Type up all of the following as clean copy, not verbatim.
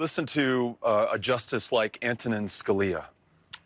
Listen to a justice like Antonin Scalia,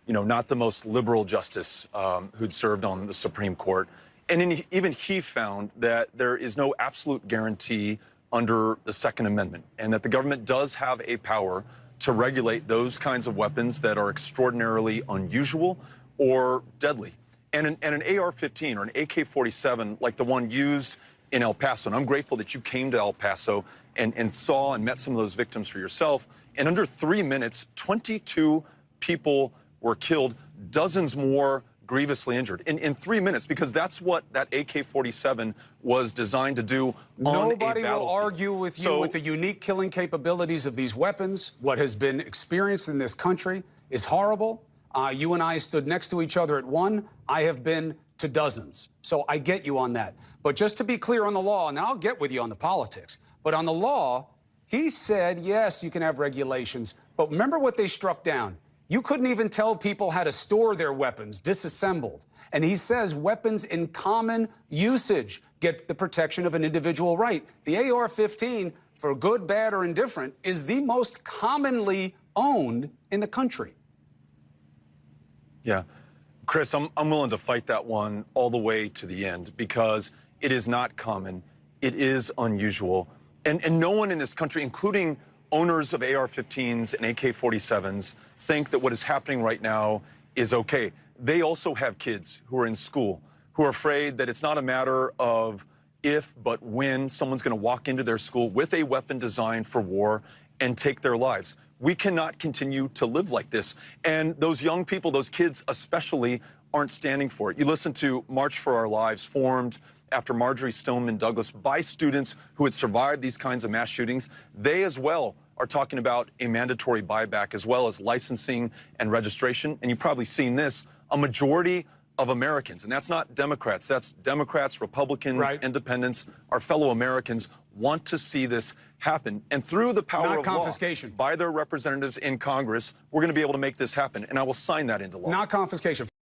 not the most liberal justice who'd served on the Supreme Court. And even he found that there is no absolute guarantee under the Second Amendment, and that the government does have a power to regulate those kinds of weapons that are extraordinarily unusual or deadly. And an AR-15 or an AK-47 like the one used in El Paso, and I'm grateful that you came to El Paso and saw and met some of those victims for yourself. In under 3 minutes, 22 people were killed, dozens more grievously injured in 3 minutes, because that's what that AK-47 was designed to do on a battlefield. Nobody will argue with you with the unique killing capabilities of these weapons. What has been experienced in this country is horrible. You and I stood next to each other at one. I have been to dozens. So I get you on that. But just to be clear on the law, and I'll get with you on the politics, but on the law, he said, yes, you can have regulations. But remember what they struck down. You couldn't even tell people how to store their weapons, disassembled. And he says weapons in common usage get the protection of an individual right. The AR-15, for good, bad, or indifferent, is the most commonly owned in the country. Yeah. Chris, I'm willing to fight that one all the way to the end, because it is not common. It is unusual. And no one in this country, including owners of AR-15s and AK-47s, think that what is happening right now is okay. They also have kids who are in school, who are afraid that it's not a matter of if, but when someone's going to walk into their school with a weapon designed for war and take their lives. We cannot continue to live like this. And those young people, those kids especially, aren't standing for it. You listen to March for Our Lives, formed after Marjorie Stoneman Douglas by students who had survived these kinds of mass shootings. They as well are talking about a mandatory buyback, as well as licensing and registration. And you've probably seen this, a majority of Americans, and that's not Democrats, that's Democrats, Republicans, right, independents, our fellow Americans want to see this happen. And through the power of confiscation law, by their representatives in Congress, we're going to be able to make this happen. And I will sign that into law. Not confiscation.